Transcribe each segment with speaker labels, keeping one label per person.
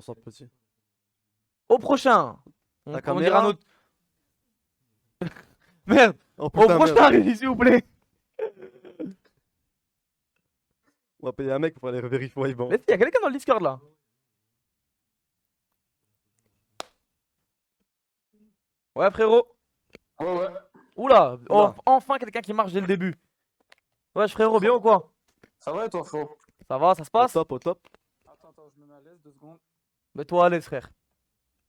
Speaker 1: François Petit.
Speaker 2: Au prochain.
Speaker 1: La
Speaker 2: On dirait
Speaker 1: caméra.
Speaker 2: un autre. Merde.
Speaker 1: Oh
Speaker 2: Au
Speaker 1: putain,
Speaker 2: prochain,
Speaker 1: merde.
Speaker 2: Rémi, s'il vous plaît.
Speaker 1: On va payer un mec pour aller vérifier bon.
Speaker 2: Mais il y a quelqu'un dans le Discord là. Ouais, frérot.
Speaker 3: Ouais.
Speaker 2: Oula.
Speaker 1: Oula.
Speaker 2: Enfin quelqu'un qui marche dès le début. Wesh, frérot, bien ou quoi?
Speaker 3: Ça va et toi, frérot?
Speaker 2: Ça va, ça se
Speaker 1: Au
Speaker 2: passe?
Speaker 1: top, au top.
Speaker 3: Attends, je me mets à l'aise 2 secondes.
Speaker 2: Mets-toi à l'aise, frère.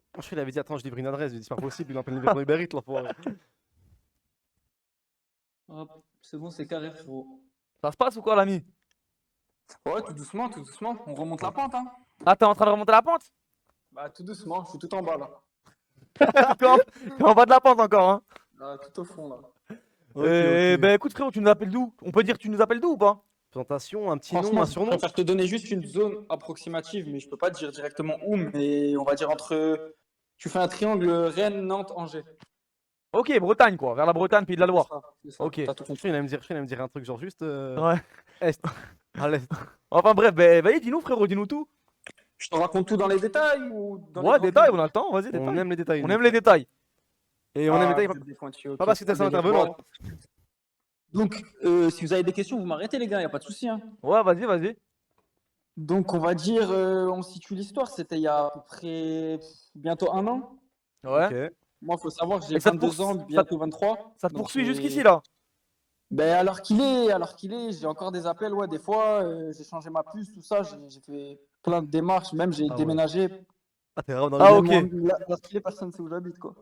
Speaker 1: Je crois qu'il avait dit, attends, je livre une adresse. J'ai dit, c'est pas possible, il est en pleine livraison Uber Eats, l'enfoiré.
Speaker 3: Hop, c'est bon, c'est carré, frérot.
Speaker 2: Ça se passe ou quoi, l'ami?
Speaker 3: Ouais, tout doucement, tout doucement. On remonte la pente, hein.
Speaker 2: Ah, t'es en train de remonter la pente?
Speaker 3: Bah, tout doucement, je suis tout en bas, là.
Speaker 2: T'es en bas de la pente encore, hein.
Speaker 3: Ah, tout au fond, là.
Speaker 1: Ok,
Speaker 2: Ben écoute, frérot, tu nous appelles d'où? On peut dire que tu nous appelles d'où ou pas?
Speaker 1: Présentation, un petit
Speaker 3: Franchement,
Speaker 1: nom, un
Speaker 3: je
Speaker 1: surnom.
Speaker 3: préfère te donner juste une zone approximative, mais je peux pas te dire directement où, mais on va dire entre... Tu fais un triangle Rennes, Nantes, Angers.
Speaker 2: Ok, Bretagne, quoi. Vers la Bretagne, Pays de la Loire.
Speaker 3: C'est ça,
Speaker 2: Ok.
Speaker 3: t'as tout
Speaker 1: Je crois
Speaker 3: compris.
Speaker 1: qu'il allait me dire un truc, genre juste.
Speaker 2: Ouais.
Speaker 1: Est. À l'est.
Speaker 2: Enfin bref, ben vas-y, dis-nous, frérot, dis-nous tout.
Speaker 3: Je te raconte tout dans les détails ou dans les
Speaker 2: Ouais,
Speaker 3: grandes
Speaker 2: détails,
Speaker 3: lignes?
Speaker 2: on a le temps, vas-y,
Speaker 1: On
Speaker 2: détails.
Speaker 1: aime les détails.
Speaker 2: On
Speaker 1: nous.
Speaker 2: aime les détails.
Speaker 1: Et on aime les
Speaker 3: Ah,
Speaker 1: détails.
Speaker 3: vous êtes des pointilleux, ok.
Speaker 1: Pas parce que t'es un intervenant.
Speaker 3: Donc, si vous avez des questions, vous m'arrêtez, les gars, y a pas de souci, hein.
Speaker 2: Ouais, vas-y, vas-y.
Speaker 3: Donc, on va dire, on situe l'histoire, c'était il y a à peu près bientôt 1 an.
Speaker 2: Ouais.
Speaker 1: Ok.
Speaker 3: Moi, il faut savoir, j'ai
Speaker 2: Et ça te
Speaker 3: 22 ans, bientôt 23.
Speaker 2: Ça te
Speaker 3: Donc,
Speaker 2: poursuit jusqu'ici, là?
Speaker 3: Ben, alors qu'il est, j'ai encore des appels, ouais, des fois, j'ai changé ma puce, tout ça, j'ai fait plein de démarches, même j'ai
Speaker 1: Ah ouais.
Speaker 3: déménagé.
Speaker 1: Ah, t'es vraiment dans
Speaker 2: Ah,
Speaker 1: le.
Speaker 2: ok.
Speaker 3: Alors qu'il est, personne ne sait où j'habite, quoi.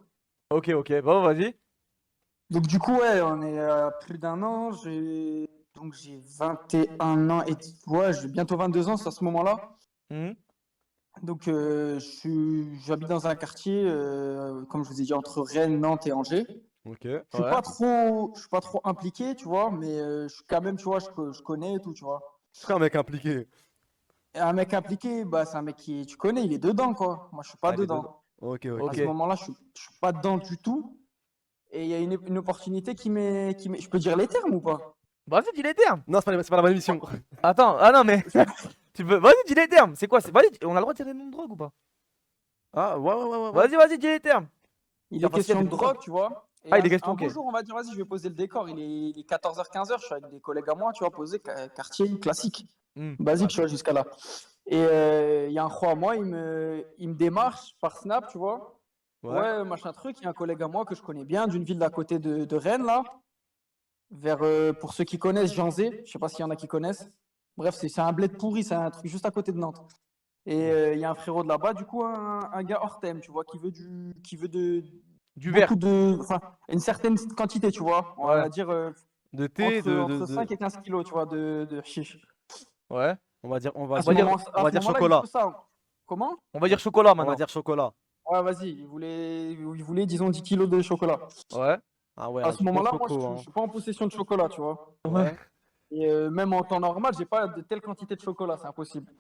Speaker 2: Ok, bon, vas-y.
Speaker 3: Donc, du coup, ouais, on est à plus d'1 an, donc j'ai 21 ans, et ouais, j'ai bientôt 22 ans, c'est à ce moment-là.
Speaker 2: Mhm.
Speaker 3: Donc, j'habite dans un quartier, comme je vous ai dit, entre Rennes, Nantes et Angers.
Speaker 1: Ok.
Speaker 3: Je suis pas trop impliqué, tu vois, mais je suis quand même, tu vois, je connais et tout, tu vois.
Speaker 1: Je serais un mec impliqué.
Speaker 3: Et un mec impliqué, bah, c'est un mec qui, tu connais, il est dedans, quoi. Moi, je suis pas
Speaker 1: Ah, il est
Speaker 3: dedans.
Speaker 1: Ok,
Speaker 3: À
Speaker 2: Ok.
Speaker 3: ce moment-là, je suis pas dedans du tout. Et il y a une opportunité je peux dire les termes ou pas?
Speaker 2: Vas-y, dis les termes.
Speaker 1: Non, c'est pas la bonne émission.
Speaker 2: Attends, ah non, mais. Tu peux. Vas-y, dis les termes. C'est quoi? Vas-y, on a le droit de dire des noms de drogue ou pas?
Speaker 1: Ah, ouais.
Speaker 2: Vas-y, dis les termes.
Speaker 3: Il
Speaker 2: Tiens,
Speaker 3: est
Speaker 2: parce qu'il y a
Speaker 3: question
Speaker 2: des
Speaker 3: de
Speaker 2: contrats.
Speaker 3: drogue, tu vois. Et
Speaker 2: Ah, il est question,
Speaker 3: un
Speaker 2: ok.
Speaker 3: beau jour, on va dire, vas-y, je vais poser le décor. Il est 14h, 15h, je suis avec des collègues à moi, tu vois, posé quartier classique.
Speaker 2: Hmm.
Speaker 3: Basique, tu vois, jusqu'à là. Et il y a un croix à moi, il me démarche par Snap, tu vois. Ouais, machin truc. Il y a un collègue à moi que je connais bien, d'une ville d'à côté de Rennes, là. Pour ceux qui connaissent, Janzé. Je sais pas s'il y en a qui connaissent. Bref, c'est un bled pourri, c'est un truc juste à côté de Nantes. Et il y a un frérot de là-bas, du coup, un gars hors thème, tu vois, qui veut
Speaker 2: Du verre.
Speaker 3: enfin, une certaine quantité, tu vois. On va
Speaker 2: Ouais.
Speaker 3: dire
Speaker 1: De thé,
Speaker 3: entre 5 et 15 kilos, tu vois, de chiche.
Speaker 2: Ouais.
Speaker 1: On va dire
Speaker 3: À ce moment-là, il
Speaker 1: chocolat.
Speaker 3: veut ça. Comment?
Speaker 2: On va dire chocolat
Speaker 1: On
Speaker 2: maintenant.
Speaker 1: va dire chocolat.
Speaker 3: Ouais, vas-y, il voulait, disons, 10 kilos de chocolat.
Speaker 2: Ouais.
Speaker 1: Ah ouais,
Speaker 3: À
Speaker 1: un
Speaker 3: ce
Speaker 1: du bon
Speaker 3: moment-là, moi,
Speaker 1: choco,
Speaker 3: je
Speaker 1: hein.
Speaker 3: suis pas en possession de chocolat, tu vois.
Speaker 2: Ouais.
Speaker 3: Et même en temps normal, j'ai pas de telle quantité de chocolat, c'est impossible.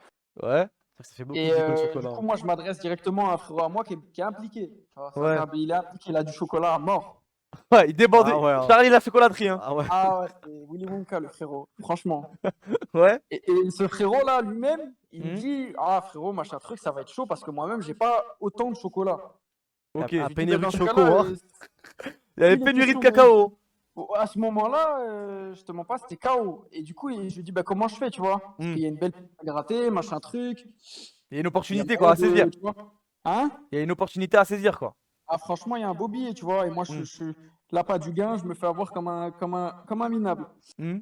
Speaker 2: Ouais.
Speaker 1: Ça fait beaucoup
Speaker 3: Et
Speaker 1: de kilos de
Speaker 3: du
Speaker 1: chocolat.
Speaker 3: coup, moi, je m'adresse directement à un frérot à moi qui est impliqué. Tu vois,
Speaker 2: Ouais.
Speaker 3: il est impliqué, il a du chocolat à mort.
Speaker 2: Ouais, il déborde.
Speaker 1: Ah ouais, hein.
Speaker 2: Charlie la chocolaterie, hein.
Speaker 1: Ah ouais.
Speaker 3: Ah ouais, c'est Willy Wonka, le frérot, franchement.
Speaker 2: Ouais.
Speaker 3: Et ce frérot-là, lui-même, il me
Speaker 2: Mhm.
Speaker 3: dit, ah frérot, machin truc, ça va être chaud parce que moi-même, j'ai pas autant de chocolat.
Speaker 2: Ok.
Speaker 1: Un
Speaker 3: Je lui dis,
Speaker 1: pénurie
Speaker 3: bah, dans
Speaker 1: de
Speaker 3: ce
Speaker 1: choco,
Speaker 3: cas-là,
Speaker 1: hein.
Speaker 2: Il y avait
Speaker 3: il est
Speaker 2: pénurie de
Speaker 3: question,
Speaker 2: cacao.
Speaker 3: à ce moment-là, je te mens pas, c'était KO. Et du coup, je lui dis, bah, comment je fais, tu vois? Parce
Speaker 2: Hmm.
Speaker 3: qu'il y a une belle à gratter, machin truc.
Speaker 2: Il y a une
Speaker 3: Il y a
Speaker 2: opportunité,
Speaker 3: moyen
Speaker 2: quoi, à saisir.
Speaker 3: tu vois. Hein?
Speaker 2: Il y a une opportunité à saisir, quoi.
Speaker 3: Ah, franchement, il y a un beau billet, tu vois. Et moi, je suis là, pas du gain, je me fais avoir comme un minable.
Speaker 2: Hmm.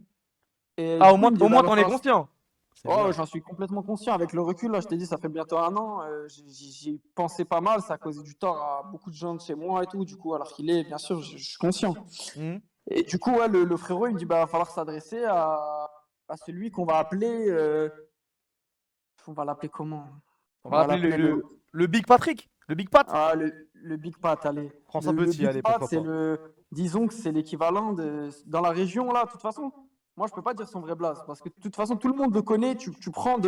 Speaker 3: Et
Speaker 2: Ah,
Speaker 3: du
Speaker 2: au
Speaker 3: coup, il
Speaker 2: moins,
Speaker 3: me dit,
Speaker 2: au
Speaker 3: bah,
Speaker 2: moins,
Speaker 3: va
Speaker 2: t'en es
Speaker 3: falloir-
Speaker 2: conscient.
Speaker 1: C'est
Speaker 3: Oh,
Speaker 1: bien.
Speaker 3: j'en suis complètement conscient. Avec le recul, là, je t'ai dit, ça fait bientôt 1 an. J'y ai pensé pas mal. Ça a causé du tort à beaucoup de gens de chez moi et tout. Du coup, alors qu'il est, bien sûr, je suis conscient.
Speaker 2: Hmm.
Speaker 3: Et du coup, ouais, le frérot, il me dit, bah, va falloir s'adresser à celui qu'on va appeler. On va l'appeler comment?
Speaker 2: On va appeler
Speaker 3: l'appeler
Speaker 2: le Big Patrick. Le Big Pat.
Speaker 3: Ah, le Big Pat, allez.
Speaker 1: François
Speaker 3: Le
Speaker 1: Petit,
Speaker 3: Big
Speaker 1: allez,
Speaker 3: Pat,
Speaker 1: pourquoi
Speaker 3: c'est
Speaker 1: pas.
Speaker 3: disons que c'est l'équivalent dans la région, là, de toute façon. Moi, je peux pas dire son vrai blaze, parce que de toute façon, tout le monde le connaît. Tu prends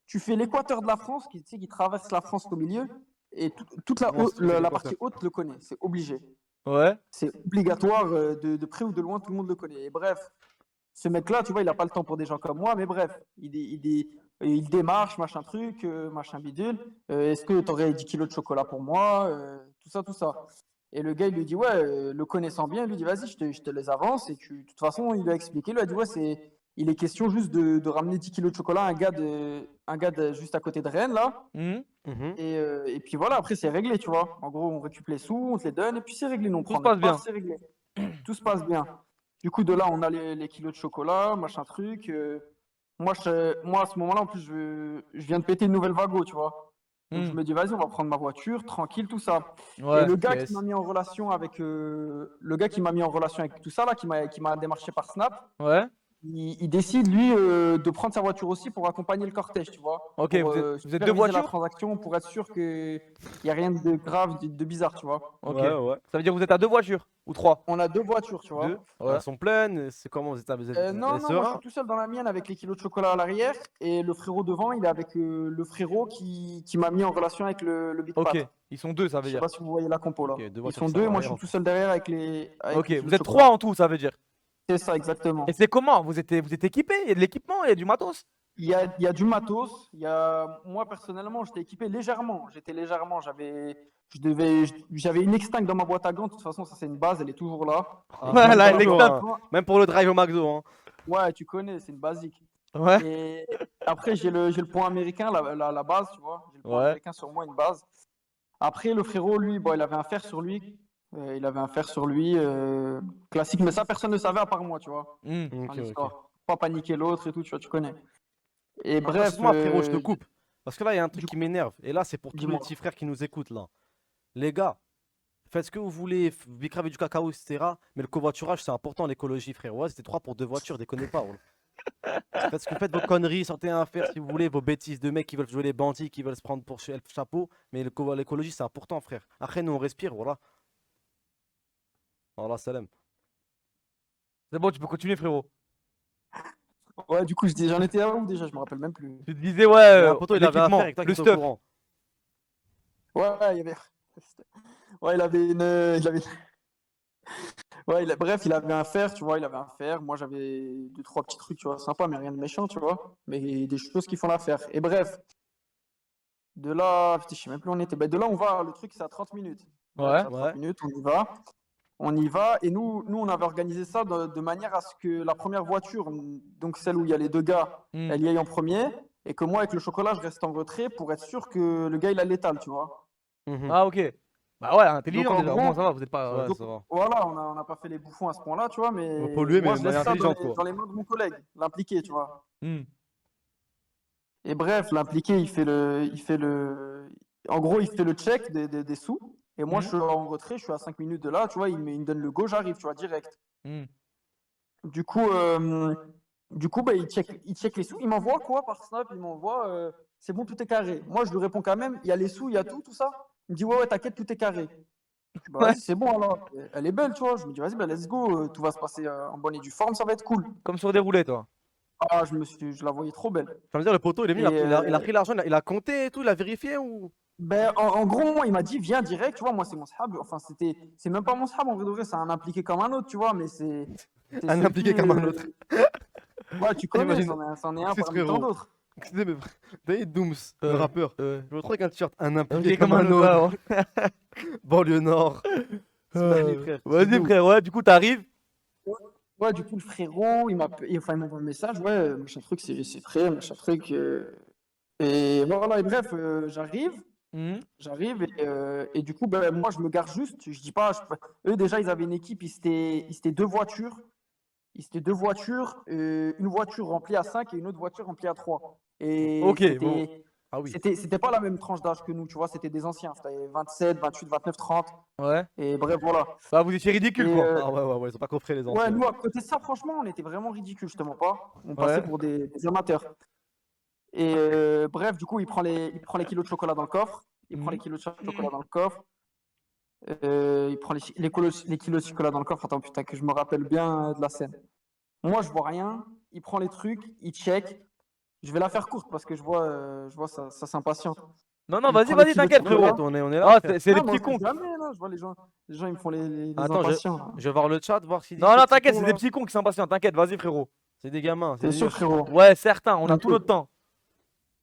Speaker 3: tu fais l'équateur de la France, tu sais, qui traverse la France au milieu, et toute
Speaker 1: Comment ça, tu fais
Speaker 3: la
Speaker 1: l'équateur?
Speaker 3: partie haute le connaît. C'est obligé.
Speaker 2: Ouais.
Speaker 3: C'est obligatoire, de près ou de loin, tout le monde le connaît. Et bref, ce mec-là, tu vois, il a pas le temps pour des gens comme moi, mais bref, Et il démarche, machin truc, machin bidule. Est-ce que tu aurais 10 kilos de chocolat pour moi? Tout ça, tout ça. Et le gars, il lui dit, ouais, le connaissant bien, il lui dit, vas-y, je te les avance. Et de toute façon, il lui a expliqué, il lui a dit, ouais, il est question juste de ramener 10 kilos de chocolat à un gars juste à côté de Rennes, là.
Speaker 2: Mhm.
Speaker 1: Mhm.
Speaker 3: Et puis voilà, après, c'est réglé, tu vois. En gros, on récupère les sous, on te les donne, et puis c'est réglé. Nous, on
Speaker 2: Tout
Speaker 3: prend
Speaker 2: se passe
Speaker 3: notre part,
Speaker 2: bien.
Speaker 3: c'est réglé. Tout se passe bien. Du coup, de là, on a les kilos de chocolat, machin truc. Moi, à ce moment-là, en plus, je viens de péter une nouvelle vago, tu vois. Donc, je
Speaker 2: Hmm.
Speaker 3: me dis, vas-y, on va prendre ma voiture, tranquille, tout ça. Et
Speaker 2: Ouais,
Speaker 3: le gars qui
Speaker 2: yes.
Speaker 3: m'a mis en relation avec, tout ça, là, qui m'a démarché par Snap,
Speaker 2: Ouais.
Speaker 3: il décide, lui, de prendre sa voiture aussi pour accompagner le cortège, tu vois.
Speaker 2: Ok,
Speaker 3: Pour
Speaker 2: vous êtes deux
Speaker 3: superviser la
Speaker 2: voitures?
Speaker 3: transaction, pour être sûr qu'il n'y a rien de grave, de bizarre, tu vois.
Speaker 2: Ok.
Speaker 1: Ouais, ouais.
Speaker 2: Ça veut dire que vous êtes à deux voitures? Ou trois?
Speaker 3: On a deux voitures, tu
Speaker 1: Deux.
Speaker 3: vois.
Speaker 2: Ouais.
Speaker 1: Elles sont pleines. C'est comment vous êtes
Speaker 3: Non, moi je suis
Speaker 1: serein?
Speaker 3: tout seul dans la mienne avec les kilos de chocolat à l'arrière et le frérot devant, il est avec le frérot qui m'a mis en relation avec le Big
Speaker 2: Ok.
Speaker 3: Pat.
Speaker 2: Ils sont deux, ça veut
Speaker 3: Je sais
Speaker 2: dire.
Speaker 3: pas si vous voyez la compo là.
Speaker 1: Ok, deux
Speaker 3: Ils
Speaker 1: voitures
Speaker 3: sont
Speaker 1: qui
Speaker 3: deux
Speaker 1: servent
Speaker 3: et
Speaker 1: à
Speaker 3: moi je
Speaker 1: rien.
Speaker 3: suis tout seul derrière avec
Speaker 2: Ok.
Speaker 3: les kilos
Speaker 2: Vous
Speaker 3: de
Speaker 2: êtes
Speaker 3: chocolat.
Speaker 2: trois en tout, ça veut dire.
Speaker 3: C'est ça, exactement.
Speaker 2: Et c'est comment? Vous êtes équipés? Il y a de l'équipement? Il y a du matos?
Speaker 3: Il y a du matos. Moi personnellement, j'étais équipé légèrement. J'avais une extinct dans ma boîte à gants. De toute façon, ça c'est une base, elle est toujours là.
Speaker 1: Ah,
Speaker 2: Ouais,
Speaker 1: même
Speaker 2: là,
Speaker 1: pour
Speaker 2: elle
Speaker 1: le
Speaker 2: est
Speaker 1: McDo,
Speaker 2: top.
Speaker 1: hein. Même pour le drive au McDo. Hein.
Speaker 3: Ouais, tu connais, c'est une basique.
Speaker 2: Ouais.
Speaker 3: Et après, j'ai le point américain, la base, tu vois. J'ai le point
Speaker 2: Ouais.
Speaker 3: américain sur moi, une base. Après, le frérot, lui, bon, il avait un fer sur lui. Il avait un fer sur lui, classique, mais ça, personne ne savait à part moi, tu vois,
Speaker 2: Hmm.
Speaker 3: dans
Speaker 1: Ok, ok.
Speaker 3: l'histoire. Pas paniquer l'autre et tout, tu vois, tu connais. Et
Speaker 1: Après,
Speaker 3: bref,
Speaker 1: excuse-moi, frérot, je te coupe. Parce que là, il y a un truc
Speaker 3: du
Speaker 1: qui
Speaker 3: coup,
Speaker 1: m'énerve. Et là, c'est pour tous les
Speaker 3: dis-moi.
Speaker 1: petits frères qui nous écoutent, là. Les gars, faites ce que vous voulez, bicravez du cacao, etc. Mais le covoiturage, c'est important, l'écologie, frère. Ouais, c'était 3 pour 2 voitures, déconnez pas. Ouais. Faites vos conneries, sortez un affaire si vous voulez, vos bêtises de mecs qui veulle jouer les bandits, qui veulent se prendre pour le chapeau. Mais l'écologie, c'est important, frère. Après, nous, on respire, voilà. Voilà, salam.
Speaker 2: C'est bon, tu peux continuer, frérot.
Speaker 3: Ouais, du coup, j'en étais à où déjà, je me rappelle même plus.
Speaker 2: Tu te disais, ouais,
Speaker 1: Il y a un poteau, il avait affaire
Speaker 2: l'équipement,
Speaker 1: avec toi qui
Speaker 2: le
Speaker 1: était au
Speaker 2: stuff.
Speaker 1: courant.
Speaker 3: Ouais, il y avait. Ouais, bref, il avait un fer, tu vois, il avait un fer. Moi, j'avais deux, trois petits trucs, tu vois, sympa, mais rien de méchant, tu vois. Mais des choses qui font l'affaire. Et bref, de là, putain, je sais même plus où on était. Ben, de là, on va, le truc, c'est à 30 minutes.
Speaker 2: Ouais.
Speaker 3: C'est à 30
Speaker 1: Ouais.
Speaker 3: minutes, on y va. On y va. Et nous on avait organisé ça de manière à ce que la première voiture, donc celle où il y a les deux gars,
Speaker 2: Hmm.
Speaker 3: elle y aille en premier. Et que moi, avec le chocolat, je reste en retrait pour être sûr que le gars, il a l'étal, tu vois.
Speaker 1: Mhm.
Speaker 2: Ah, ok. Bah ouais,
Speaker 3: Donc,
Speaker 2: intelligent
Speaker 3: en
Speaker 2: déjà. Au moins, ça
Speaker 3: gros,
Speaker 2: va, vous êtes pas.
Speaker 1: Ouais,
Speaker 3: donc,
Speaker 1: ça va.
Speaker 3: voilà, on n'a pas fait les bouffons à ce point-là, tu vois,
Speaker 1: On va
Speaker 3: mais
Speaker 1: polluer, mais
Speaker 3: moi,
Speaker 1: de
Speaker 3: je
Speaker 1: manière
Speaker 3: laisse ça
Speaker 1: intelligente, quoi.
Speaker 3: dans les mains de mon collègue, l'impliqué, tu vois.
Speaker 2: Hmm.
Speaker 3: Et bref, l'impliqué, en gros, il fait le check des sous. Et moi, je suis en retrait, je suis à 5 minutes de là, tu vois, il me donne le go, j'arrive, tu vois, direct.
Speaker 2: Hmm.
Speaker 3: Du coup, bah, il check les sous, il m'envoie quoi par Snap, il m'envoie, c'est bon, tout est carré. Moi, je lui réponds quand même, il y a les sous, il y a tout ça. Il me dit, ouais, t'inquiète, tout est carré. Je dis, bah,
Speaker 2: Ouais.
Speaker 3: vas-y, c'est bon alors. Elle est belle, tu vois. Je me dis, vas-y, bah, let's go, tout va se passer en bonne et due forme, ça va être cool.
Speaker 2: Comme sur des roulettes, toi.
Speaker 3: Ah, je la voyais trop belle.
Speaker 1: Ça veut dire, le poteau, il est venu,
Speaker 3: Et
Speaker 1: il a pris l'argent, il a compté et tout, il a vérifié ou.
Speaker 3: ben, en gros, moi, il m'a dit, viens direct, tu vois. Moi, c'est mon sahab. Enfin, c'est même pas mon sahab, en vrai de vrai, c'est un impliqué comme un autre, tu vois. Mais c'est
Speaker 1: Un
Speaker 3: celui
Speaker 1: impliqué
Speaker 3: qui,
Speaker 1: comme un autre.
Speaker 3: Ouais, tu connais,
Speaker 1: J'imagine.
Speaker 3: c'en est un
Speaker 1: C'est
Speaker 3: parmi tant
Speaker 1: frérot.
Speaker 3: d'autres.
Speaker 1: David Dooms, le rappeur. Je me retrouve avec un t-shirt, un impliqué
Speaker 2: Impliqué
Speaker 1: comme un autre.
Speaker 2: ouais.
Speaker 1: Banlieue Nord. Smash, frère.
Speaker 2: Vas-y, frère, ouais, du coup, t'arrives.
Speaker 3: Ouais, du coup, le frérot, il m'envoie un message, ouais, machin truc, c'est prêt, machin truc. Et voilà, et bref, j'arrive.
Speaker 2: Hmm.
Speaker 3: Et du coup, ben, moi, je me gare juste. Je dis pas. Eux, déjà, ils avaient une équipe. Ils étaient deux voitures. Une voiture remplie à 5 et une autre voiture remplie à 3. Et
Speaker 2: Ok,
Speaker 3: c'était,
Speaker 2: bon.
Speaker 1: Ah oui.
Speaker 3: c'était pas la même tranche d'âge que nous, tu vois. C'était des anciens. C'était 27, 28, 29, 30.
Speaker 2: Ouais.
Speaker 3: Et bref, voilà.
Speaker 2: Bah, vous étiez ridicule,
Speaker 3: Et,
Speaker 2: quoi.
Speaker 1: Ah ouais, ils ont pas coffré les
Speaker 3: ouais,
Speaker 1: anciens.
Speaker 3: nous, à côté de ça, franchement, on était vraiment ridicules, je te mens pas. On passait
Speaker 2: Ouais.
Speaker 3: pour des amateurs. Et bref, du coup, il prend les kilos de chocolat dans le coffre. Il prend les kilos de chocolat dans le coffre. Il prend les kilos de chocolat dans le coffre. Attends, putain, que je me rappelle bien de la scène. Moi, je vois rien. Il prend les trucs, il check. Je vais la faire courte parce que je vois ça s'impatiente.
Speaker 2: Non, non,
Speaker 3: Il
Speaker 2: vas-y,
Speaker 3: prend les
Speaker 2: vas-y,
Speaker 3: kilos de
Speaker 2: t'inquiète,
Speaker 3: chocolat.
Speaker 2: frérot.
Speaker 1: On est là.
Speaker 2: Ah,
Speaker 1: frère.
Speaker 2: c'est les
Speaker 3: Ah, moi,
Speaker 2: petits
Speaker 3: je
Speaker 2: cons.
Speaker 3: dis jamais, là. Je vois les gens, ils me font les
Speaker 1: Attends,
Speaker 3: impatients. Là.
Speaker 1: je vais voir le chat, voir s'il dit
Speaker 2: Non,
Speaker 1: ces
Speaker 2: non,
Speaker 1: petits
Speaker 2: t'inquiète,
Speaker 1: cons,
Speaker 2: c'est
Speaker 1: là.
Speaker 2: des petits cons qui s'impatientent. T'inquiète, vas-y, frérot.
Speaker 1: C'est des gamins.
Speaker 3: T'es
Speaker 1: des
Speaker 3: sûr,
Speaker 1: mioches.
Speaker 3: frérot?
Speaker 2: Ouais, certain, on a
Speaker 3: Donc,
Speaker 2: tout notre temps.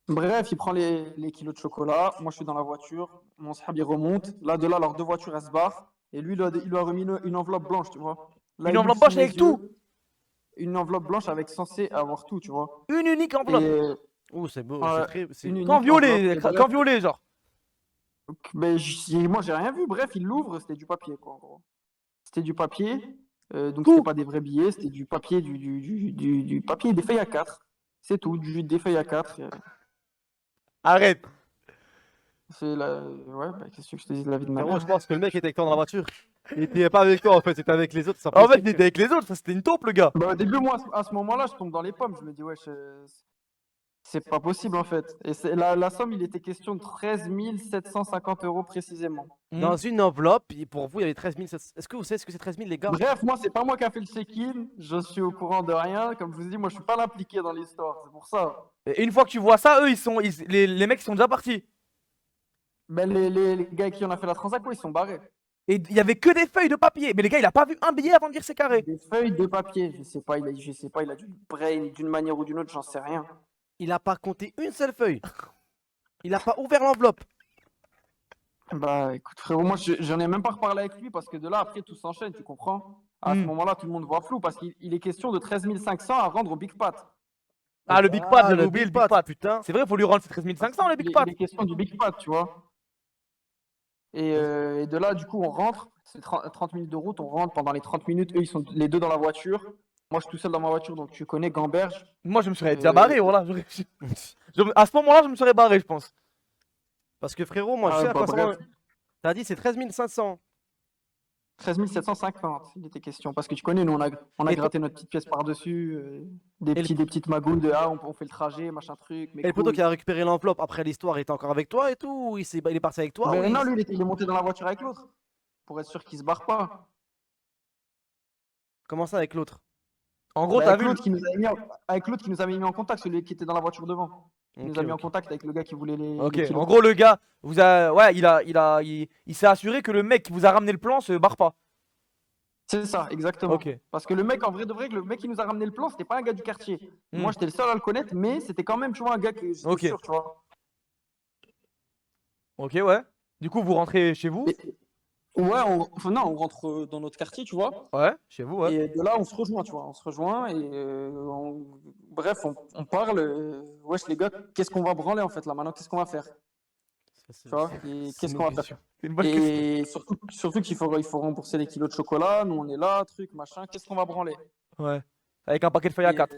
Speaker 3: Bref, il prend les kilos de chocolat. Moi, je suis dans la voiture. Mon sahab, il remonte. Là, de là, leurs deux voitures, elles se barrent. Et lui, il lui a remis une enveloppe blanche, tu vois. Là,
Speaker 2: Une
Speaker 3: il ouvre
Speaker 2: enveloppe
Speaker 3: sous
Speaker 2: blanche
Speaker 3: mes
Speaker 2: avec tout.
Speaker 3: yeux. Une enveloppe blanche avec censé avoir tout, tu vois.
Speaker 2: Une unique
Speaker 3: Et
Speaker 2: enveloppe.
Speaker 1: Oh, c'est beau,
Speaker 3: euh,
Speaker 1: c'est très.
Speaker 3: une
Speaker 2: Quand
Speaker 3: unique enveloppe.
Speaker 2: violet,
Speaker 3: Et bref,
Speaker 2: quand violet, genre.
Speaker 3: ben, moi, j'ai rien vu. Bref, il l'ouvre. C'était du papier, quoi, en gros. C'était du papier. Donc, c'était
Speaker 2: Tout.
Speaker 3: pas des vrais billets. C'était du papier, du papier, des feuilles A4. C'est tout, des feuilles A4.
Speaker 2: Arrête.
Speaker 3: C'est la... Ouais, bah, qu'est-ce que je te dis de la vie de ma
Speaker 1: Frérot,
Speaker 3: mère.
Speaker 1: je pense que le mec était avec toi dans la voiture. Il était pas avec toi en fait, c'était avec les autres.
Speaker 2: En fait, il était avec les autres, ça, c'était une taupe, le gars.
Speaker 3: Bah, au début, moi, à ce moment-là, je tombe dans les pommes. Je me dis, ouais, c'est pas possible en fait. Et la somme, il était question de 13 750 euros précisément.
Speaker 1: Dans une enveloppe, pour vous, il y avait 13 700. Est-ce que vous savez ce que c'est 13 000, les gars?
Speaker 3: Bref, moi, c'est pas moi qui a fait le check-in. Je suis au courant de rien. Comme je vous dis, moi, je suis pas impliqué dans l'histoire. C'est pour ça.
Speaker 2: Et une fois que tu vois ça, eux, les mecs, ils sont déjà partis.
Speaker 3: Ben, les gars avec qui on a fait la transaction, ils sont barrés.
Speaker 2: Et il y avait que des feuilles de papier. Mais les gars, il a pas vu un billet avant de dire c'est carré.
Speaker 3: Des feuilles de papier. Je sais pas, il a dû brain d'une manière ou d'une autre, j'en sais rien.
Speaker 1: Il a pas compté une seule feuille. Il a pas ouvert l'enveloppe.
Speaker 3: Bah écoute frérot, moi j'en ai même pas reparlé avec lui parce que de là après tout s'enchaîne, tu comprends? À ce moment-là, tout le monde voit flou parce qu'il est question de 13 500 à rendre au Big Pat.
Speaker 2: Ah, le Big Pat, j'avais
Speaker 1: le
Speaker 2: oublié le
Speaker 1: Big
Speaker 2: Big Pat.
Speaker 1: putain.
Speaker 2: C'est vrai, faut lui rendre ses 13 500, le Big Pat.
Speaker 3: Il est question du Big Pat, tu vois. Et de là, du coup, on rentre, c'est 30 minutes de route, on rentre pendant les 30 minutes, eux ils sont les deux dans la voiture. Moi je suis tout seul dans ma voiture, donc tu connais Gamberge.
Speaker 2: Moi, je me serais déjà barré, voilà. À ce moment-là, je me serais barré, je pense.
Speaker 1: Parce que frérot, moi, je
Speaker 3: Ah,
Speaker 1: sais à
Speaker 3: bah,
Speaker 1: quoi
Speaker 3: bref.
Speaker 1: ça. T'as dit c'est 13 500.
Speaker 3: 13 750, il était question. Parce que tu connais, nous, on a
Speaker 1: Et
Speaker 3: gratté notre petite pièce par-dessus, des petites magouilles de on fait le trajet, machin truc. Mais
Speaker 1: Et le poteau
Speaker 3: cool.
Speaker 1: qui a récupéré l'enveloppe après l'histoire était encore avec toi et tout, ou il est parti avec toi,
Speaker 3: Ben
Speaker 1: ou
Speaker 3: non, lui, il est monté dans la voiture avec l'autre. Pour être sûr qu'il se barre pas.
Speaker 1: Comment ça avec l'autre?
Speaker 2: En gros,
Speaker 3: Ben,
Speaker 2: t'as
Speaker 3: avec
Speaker 2: vu.
Speaker 3: l'autre qui nous avait mis avec l'autre qui nous avait mis en contact, celui qui était dans la voiture devant. Il nous
Speaker 1: Ok,
Speaker 3: a mis en
Speaker 1: ok.
Speaker 3: contact avec le gars qui voulait les
Speaker 2: Ok,
Speaker 3: kilos.
Speaker 2: en gros, le gars, ouais, il s'est assuré que le mec qui vous a ramené le plan se barre pas.
Speaker 3: C'est ça, exactement.
Speaker 2: Ok.
Speaker 3: Parce que le mec, en vrai de vrai, le mec qui nous a ramené le plan, c'était pas un gars du quartier.
Speaker 2: Hmm.
Speaker 3: Moi, j'étais le seul à le connaître, mais c'était quand même, tu vois, un gars que j'étais
Speaker 2: Ok.
Speaker 3: sûr, tu vois.
Speaker 2: Ok, ouais. Du coup, vous rentrez chez vous?
Speaker 3: Ouais, non, on rentre dans notre quartier, tu vois.
Speaker 2: Ouais, chez vous, ouais.
Speaker 3: Et de là, on se rejoint, tu vois. On se rejoint et bref, on parle. Wesh, les gars, qu'est-ce qu'on va branler en fait là maintenant? Qu'est-ce qu'on va faire? Tu vois? Et qu'est-ce qu'on va faire?
Speaker 2: C'est une bonne question.
Speaker 3: Et surtout qu'il faut rembourser les kilos de chocolat. Nous, on est là, truc, machin. Qu'est-ce qu'on va branler?
Speaker 2: Ouais. Avec un paquet de feuilles à
Speaker 3: Et,
Speaker 2: 4.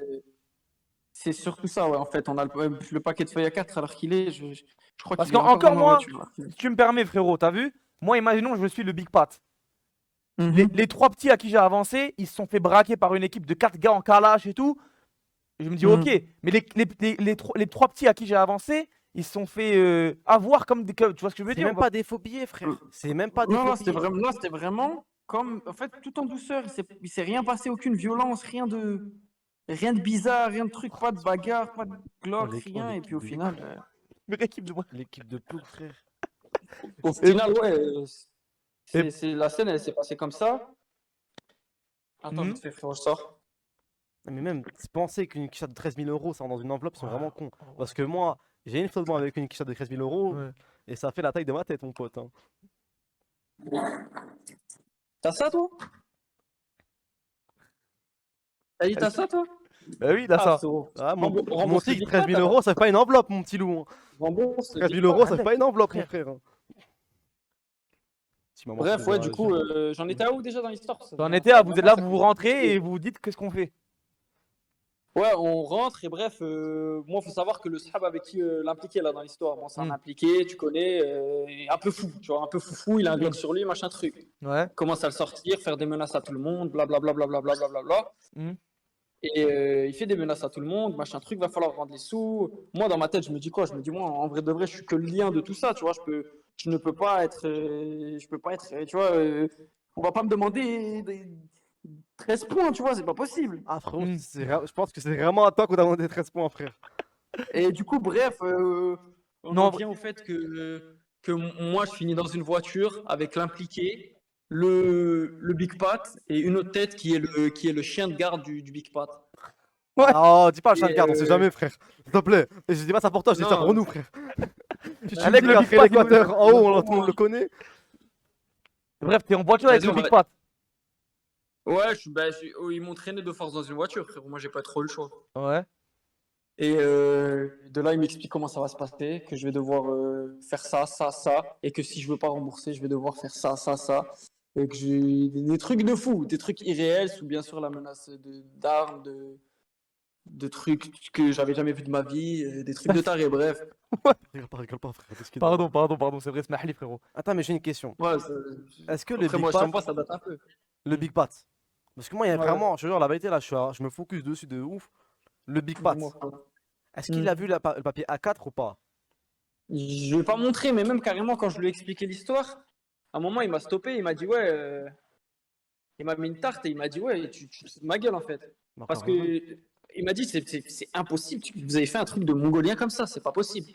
Speaker 3: c'est surtout ça, ouais. En fait, on a le paquet de feuilles à 4 alors qu'il est. Je crois
Speaker 2: Parce
Speaker 3: qu'il est
Speaker 2: qu'encore
Speaker 3: encore dans ma
Speaker 2: moi,
Speaker 3: voiture, là.
Speaker 2: si tu me permets, frérot, t'as vu? Moi, imaginons que je suis le Big Pat.
Speaker 3: Mhm.
Speaker 2: Les trois petits à qui j'ai avancé, ils se sont fait braquer par une équipe de 4 gars en calache et tout. Je me dis,
Speaker 3: Mhm.
Speaker 2: ok, mais les trois petits à qui j'ai avancé, ils se sont fait avoir comme des. Tu vois ce que je veux
Speaker 1: C'est
Speaker 2: dire?
Speaker 1: même pas des faux billets, frère. C'est même pas des
Speaker 3: Non,
Speaker 1: faux
Speaker 3: là,
Speaker 1: billets.
Speaker 3: c'était vraiment comme, en fait, tout en douceur. Il s'est rien passé, aucune violence, rien de bizarre, rien de truc, pas de bagarre, pas de glock, rien. Et puis au final,
Speaker 2: Une équipe de.
Speaker 1: L'équipe de poule, frère.
Speaker 3: ouais, la scène, elle s'est passée comme ça. Attends,
Speaker 2: Mhm.
Speaker 3: vite fait, frérot, je sors.
Speaker 1: Mais même, penser qu'une quichette de 13 000 euros, ça rentre dans une enveloppe, ils sont vraiment cons. Parce que moi, j'ai une photo de moi avec une quichette de 13 000 euros,
Speaker 2: Ouais.
Speaker 1: et ça fait la taille de ma tête, mon pote. Hein.
Speaker 3: T'as ça, toi? T'as ça, toi?
Speaker 2: Bah oui, là, ça.
Speaker 3: frérot.
Speaker 1: Ah, mon
Speaker 3: Rembourse
Speaker 1: tigre,
Speaker 3: vite
Speaker 1: 13
Speaker 3: fait,
Speaker 1: 000 euros, ça fait pas une enveloppe, mon petit loup. Hein.
Speaker 3: rembourse
Speaker 1: 13
Speaker 3: vite
Speaker 1: 000 euros,
Speaker 3: fait.
Speaker 1: ça fait pas une enveloppe, mon frère. Hein. Si maman
Speaker 3: Bref,
Speaker 1: se
Speaker 3: ouais,
Speaker 1: faisait
Speaker 3: du coup,
Speaker 1: réagir.
Speaker 3: j'en étais à où déjà dans l'histoire?
Speaker 2: J'en étais à, vous êtes là, vous vous rentrez et vous vous dites qu'est-ce qu'on fait.
Speaker 3: Ouais, on rentre et bref, moi, faut savoir que le sahab avec qui l'impliqué là dans l'histoire, bon, c'est un
Speaker 2: Mm.
Speaker 3: impliqué, tu connais, un peu fou, tu vois, un peu foufou, il a un glock sur lui, machin truc.
Speaker 2: Ouais.
Speaker 3: Il commence à le sortir, faire des menaces à tout le monde, blablabla, blablabla, blablabla.
Speaker 2: Mm.
Speaker 3: Et il fait des menaces à tout le monde, machin truc, va falloir rendre les sous. Moi, dans ma tête, je me dis quoi? Je me dis, moi, en vrai de vrai, je suis que le lien de tout ça, tu vois, je ne peux pas être, tu vois, on va pas me demander 13 points, tu vois, c'est pas possible.
Speaker 1: Ah, frérot,
Speaker 2: Mm.
Speaker 1: je pense que c'est vraiment à toi qu'on a demandé 13 points, frère.
Speaker 3: Et du coup, bref, on
Speaker 2: Non,
Speaker 3: en vient au fait que moi, je finis dans une voiture avec l'impliqué, le Big Pat et une autre tête qui est le chien de garde du Big Pat.
Speaker 2: Ouais.
Speaker 1: Oh, dis pas le
Speaker 3: Et,
Speaker 1: chien de garde, on sait jamais, frère. S'il te plaît. Et je dis pas ça pour toi, je dis ça
Speaker 3: Non.
Speaker 1: pour nous, frère. Tu
Speaker 2: Avec
Speaker 1: me
Speaker 2: le
Speaker 1: dis
Speaker 2: Big
Speaker 1: qu'après
Speaker 2: Pat,
Speaker 1: l'Équateur, en haut,
Speaker 3: il me-
Speaker 1: tout le monde le connaît.
Speaker 2: Bref, t'es en voiture avec
Speaker 3: Vas-y,
Speaker 2: le
Speaker 3: on
Speaker 2: Big
Speaker 3: va-
Speaker 2: Pat.
Speaker 3: Ouais, ils m'ont traîné de force dans une voiture, frérot. Moi, j'ai pas trop le choix.
Speaker 2: Ouais.
Speaker 3: Et de là, il m'explique comment ça va se passer, que je vais devoir faire ça, ça, ça, et que si je veux pas rembourser, je vais devoir faire ça, ça, ça. Et que j'ai des trucs de fou, des trucs irréels, sous bien sûr la menace d'armes, de trucs que j'avais jamais vu de ma vie, des trucs de taré, bref.
Speaker 1: Rigole pas, frère. Qu'est-ce qu'il
Speaker 2: Pardon, c'est vrai, Smahli, frérot.
Speaker 1: Attends, mais j'ai une question.
Speaker 3: Ouais,
Speaker 1: Est-ce que le
Speaker 3: après,
Speaker 1: Big
Speaker 3: moi, je
Speaker 1: Pat,
Speaker 3: t'aime pas, ça date un peu.
Speaker 1: le Big Pat, parce que moi, il y a
Speaker 3: Ouais,
Speaker 1: vraiment, je te jure, la vérité, là, je me focus dessus de ouf. Le Big Pat,
Speaker 3: dis-moi, frère.
Speaker 1: est-ce qu'il a vu le papier A4 ou pas?
Speaker 3: Je vais pas montrer, mais même carrément, quand je lui ai expliqué l'histoire, à un moment, il m'a stoppé, il m'a dit, ouais, il m'a mis une tarte et il m'a dit, ouais, tu te fous de ma gueule, en fait.
Speaker 1: Bah,
Speaker 3: Parce
Speaker 1: frère,
Speaker 3: que il m'a dit c'est impossible, vous avez fait un truc de mongolien comme ça, c'est pas possible.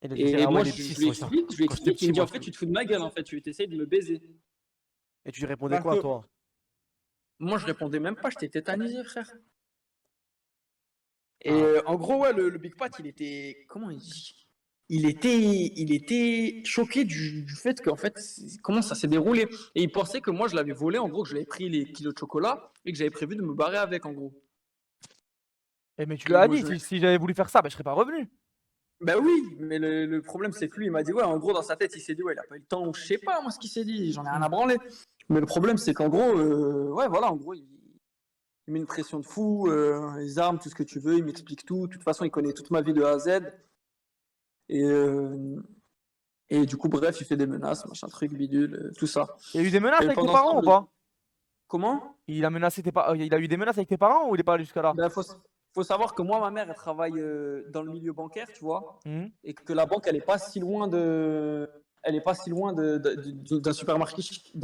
Speaker 1: il a dû dire,
Speaker 3: Et
Speaker 1: ah ouais,
Speaker 3: moi
Speaker 1: les
Speaker 3: je
Speaker 1: petits,
Speaker 3: lui
Speaker 1: c'est ça.
Speaker 3: explique,
Speaker 1: Quand j'étais
Speaker 3: il
Speaker 1: petit,
Speaker 3: me dit
Speaker 1: moi,
Speaker 3: en fait tu te fous de ma gueule en fait, tu essayes de me baiser.
Speaker 1: Et tu lui répondais
Speaker 3: Alors
Speaker 1: quoi,
Speaker 3: que
Speaker 1: toi?
Speaker 3: moi je répondais même pas, j'étais tétanisé frère. Et
Speaker 1: Ah,
Speaker 3: en gros ouais le Big Pat il était comment il dit il était choqué du fait qu'en fait comment ça s'est déroulé et il pensait que moi je l'avais volé en gros que j'avais pris les kilos de chocolat et que j'avais prévu de me barrer avec en gros.
Speaker 2: Eh, mais tu lui
Speaker 3: Et
Speaker 2: as
Speaker 3: moi
Speaker 2: dit,
Speaker 3: je
Speaker 2: si j'avais voulu faire ça, bah, je serais pas revenu.
Speaker 3: Ben oui, mais le problème c'est que lui il m'a dit ouais en gros dans sa tête il s'est dit ouais il a pas eu le temps ou je sais pas moi ce qu'il s'est dit, j'en ai rien à branler. Mais le problème c'est qu'en gros ouais voilà en gros il met une pression de fou, les armes, tout ce que tu veux, il m'explique tout. De toute façon il connaît toute ma vie de A à Z. Et, et du coup bref il fait des menaces, machin truc, bidule, tout ça.
Speaker 2: Il y a eu des menaces
Speaker 3: Et
Speaker 2: avec tes
Speaker 3: pendant ce temps,
Speaker 2: parents ou pas?
Speaker 3: comment?
Speaker 2: Il a menacé il a eu des menaces avec tes parents ou il est pas allé jusqu'à là?
Speaker 3: Ben faut savoir que moi ma mère elle travaille dans le milieu bancaire, tu vois.
Speaker 2: Mhm.
Speaker 3: Et que la banque elle est pas si loin d'un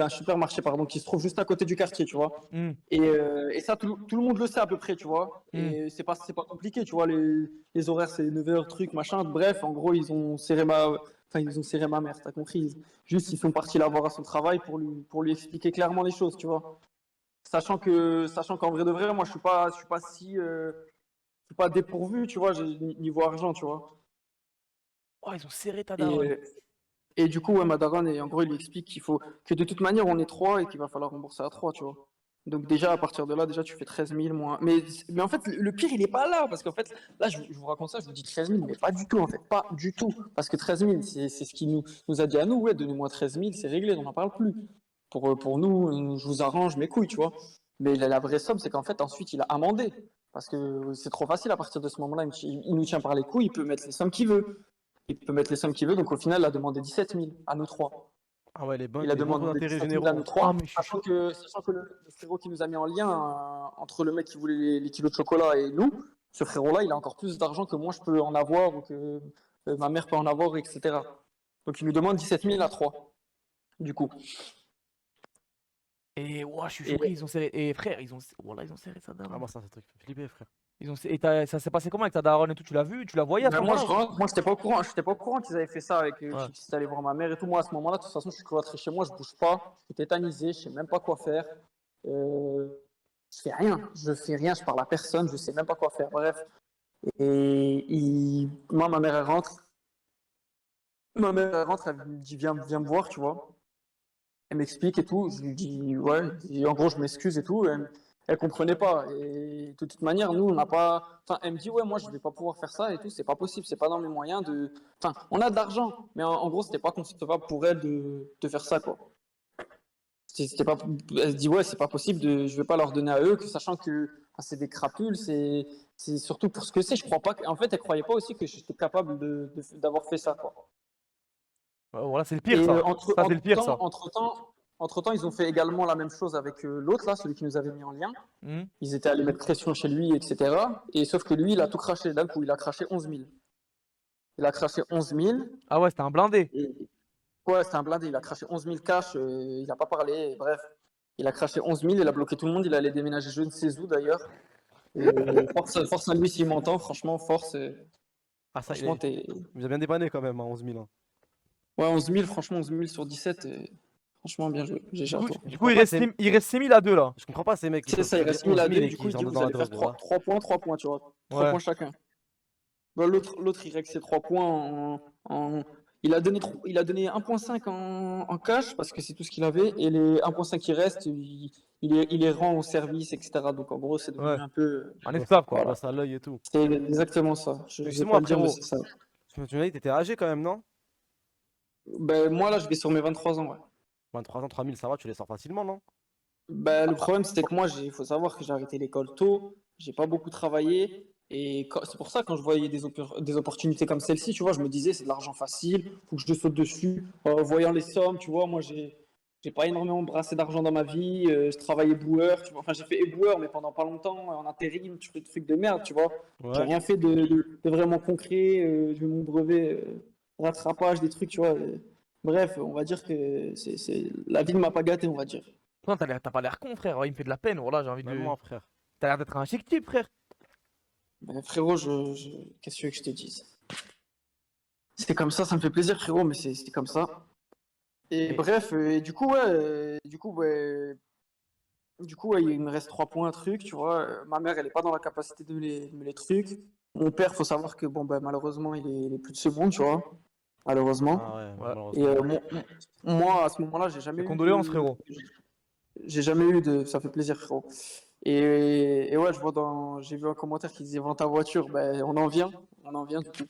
Speaker 3: supermarché pardon qui se trouve juste à côté du quartier tu vois
Speaker 2: Mhm.
Speaker 3: et ça tout le monde le sait à peu près tu vois
Speaker 2: Mhm.
Speaker 3: et c'est pas compliqué tu vois les horaires c'est 9h truc machin bref en gros ils ont serré ma mère t'as compris juste ils sont partis la voir à son travail pour lui expliquer clairement les choses tu vois sachant qu'en vrai de vrai moi je suis pas dépourvu tu vois niveau argent tu vois
Speaker 2: Oh, ils ont serré ta daronne.
Speaker 3: et Et du coup, ouais, Madaran, et en gros, il lui explique qu'il faut que de toute manière, on est trois et qu'il va falloir rembourser à trois, tu vois. Donc déjà, à partir de là, déjà, tu fais 13 000 moins. Mais en fait, le pire, il est pas là, parce qu'en fait, là, je vous raconte ça, je vous dis 13 000, mais pas du tout, en fait, pas du tout. Parce que 13 000, c'est ce qu'il nous a dit à nous, ouais, donnez-moi 13 000, c'est réglé, on n'en parle plus. Pour nous, je vous arrange mes couilles, tu vois. Mais la vraie somme, c'est qu'en fait, ensuite, il a amendé. Parce que c'est trop facile à partir de ce moment-là, il nous tient par les couilles, il peut mettre les sommes qu'il veut. Il peut mettre les sommes qu'il veut, donc au final, il a demandé 17 000 à nous trois.
Speaker 1: ah ouais,
Speaker 3: Il a
Speaker 1: les bons taux
Speaker 3: demandé
Speaker 1: d'intérêt
Speaker 3: 17 000 à
Speaker 1: généraux.
Speaker 3: nous
Speaker 1: Hein.
Speaker 3: trois,
Speaker 2: Ah, mais je suis chaud.
Speaker 3: sachant que le frérot qui nous a mis en lien entre le mec qui voulait les kilos de chocolat et nous, ce frérot-là, il a encore plus d'argent que moi je peux en avoir ou que ma mère peut en avoir, etc. Donc il nous demande 17 000 à 3, du coup.
Speaker 2: Et ouah, je suis
Speaker 3: Et
Speaker 2: choqué, ils ont serré. Et frère, voilà, ils ont serré sa
Speaker 1: Ah,
Speaker 2: daronne.
Speaker 1: moi, ça, c'est un truc qui fait flipper, frère.
Speaker 2: Ça s'est passé comment avec ta daronne et tout? Tu l'as vu? Tu la voyais à ce
Speaker 3: ben, moi,
Speaker 2: moment-là?
Speaker 3: je rentre, moi, j'étais pas au courant qu'ils avaient fait ça avec
Speaker 1: Ouais.
Speaker 3: qu'ils étaient allés voir ma mère et tout. Moi, à ce moment-là, de toute façon, je suis cloîtré chez moi, je bouge pas, je suis tétanisé, je sais même pas quoi faire. Je fais rien, je parle à personne, je sais même pas quoi faire. Bref. Et moi, ma mère, elle rentre. Ma mère, elle rentre, elle me dit, viens me voir, tu vois. Elle m'explique et tout. Je lui dis, ouais. Et en gros, je m'excuse et tout. Elle comprenait pas. Et de toute manière, nous, on n'a pas. Enfin, elle me dit, ouais, moi, je vais pas pouvoir faire ça et tout. C'est pas possible. C'est pas dans mes moyens de. Enfin, on a de l'argent. Mais en gros, c'était pas concevable pour elle de faire ça, quoi. C'était pas. Elle se dit, ouais, c'est pas possible. Je vais pas leur donner à eux, que sachant que enfin, c'est des crapules. C'est surtout pour ce que c'est. Je crois pas. En fait, elle croyait pas aussi que j'étais capable d'avoir fait ça, quoi.
Speaker 2: Voilà, c'est le pire,
Speaker 3: Et
Speaker 2: ça. Ça, c'est le pire, ça.
Speaker 3: entre-temps, ils ont fait également la même chose avec l'autre, là, celui qui nous avait mis en lien.
Speaker 2: Mhm.
Speaker 3: Ils étaient allés mettre pression chez lui, etc. Et sauf que lui, il a tout craché. D'un coup, il a craché 11 000. Il a craché 11 000.
Speaker 2: Ah ouais, c'était un blindé.
Speaker 3: Et... Ouais, c'était un blindé. Il a craché 11 000 cash. Il n'a pas parlé. Et bref, il a craché 11 000. Il a bloqué tout le monde. Il allait déménager je ne sais où, d'ailleurs. Force à lui s'il m'entend. Franchement, force.
Speaker 1: Ah, ça,
Speaker 3: Franchement,
Speaker 1: il vous a bien dépanné quand même, hein, 11 000. Hein.
Speaker 3: Ouais, 11 000, franchement, 11 000 sur 17. Franchement, bien joué. GG à toi.
Speaker 2: Du coup, il reste 6000 à 2 là.
Speaker 1: Je comprends pas ces mecs qui
Speaker 3: C'est
Speaker 1: peuvent
Speaker 3: ça, il
Speaker 1: faire
Speaker 3: reste
Speaker 1: des
Speaker 3: 1000 à
Speaker 1: 11 000
Speaker 3: 2.
Speaker 1: et
Speaker 3: Du coup,
Speaker 1: qui
Speaker 3: il dit
Speaker 1: rentrent
Speaker 3: vous
Speaker 1: dans la
Speaker 3: allez faire
Speaker 1: drogue, gros.
Speaker 3: 3 points, tu vois. 3
Speaker 2: Ouais.
Speaker 3: points chacun. Bah, l'autre, il règle ses 3 points il a donné, il a donné 1,5 en cash parce que c'est tout ce qu'il avait. Et les 1,5 qui restent, il les rend au service, etc. Donc en gros, c'est devenu
Speaker 2: Ouais.
Speaker 3: un peu.
Speaker 2: Un esclave quoi.
Speaker 1: On
Speaker 3: Voilà.
Speaker 1: bosse à l'œil et tout.
Speaker 3: C'est exactement ça. Je vais
Speaker 1: Excuse-moi,
Speaker 3: pas le dire, mais
Speaker 1: frérot.
Speaker 3: c'est ça.
Speaker 1: Tu m'as dit que t'étais âgé quand même, non?
Speaker 3: Ben, moi, là, je vais sur mes 23 ans, ouais.
Speaker 1: 23 ans, 3000, ça va, tu les sors facilement, non?
Speaker 3: Ben, le problème, c'était que moi, il faut savoir que j'ai arrêté l'école tôt, j'ai pas beaucoup travaillé, et c'est pour ça, quand je voyais des opportunités comme celle-ci, tu vois, je me disais, c'est de l'argent facile, faut que je saute dessus. Voyant les sommes, tu vois, moi, j'ai pas énormément brassé d'argent dans ma vie, je travaillais éboueur, tu vois, enfin, j'ai fait éboueur, mais pendant pas longtemps, en intérim, tu fais des trucs de merde, tu vois. J'ai
Speaker 1: Ouais.
Speaker 3: rien fait de vraiment concret, j'ai eu mon brevet rattrapage, des trucs, tu vois. Bref, on va dire que la vie ne m'a pas gâté, on va dire.
Speaker 2: Putain, t'as pas l'air con, frère. Ouais, il me fait de la peine. Voilà, j'ai envie
Speaker 1: Même
Speaker 2: de.
Speaker 1: moi, frère.
Speaker 2: T'as l'air d'être un chic type, frère.
Speaker 3: Ben, frérot, qu'est-ce que tu veux que je te dise? C'est comme ça me fait plaisir, frérot, mais c'est comme ça. Et
Speaker 2: Mais-
Speaker 3: bref, et du coup, ouais, ouais, il me reste 3 points, truc, tu vois. Ma mère, elle est pas dans la capacité de me les trucs. Mon père, faut savoir que, bon, ben, malheureusement, il est plus de ce monde, tu vois. Malheureusement.
Speaker 1: Ah ouais,
Speaker 2: Ouais.
Speaker 3: Et
Speaker 1: malheureusement.
Speaker 3: moi, à ce moment-là,
Speaker 2: Mes condoléances, frérot.
Speaker 3: j'ai jamais eu de. Ça fait plaisir, frérot. Et ouais, j'ai vu un commentaire qui disait vends ta voiture. Ben, on en vient du coup.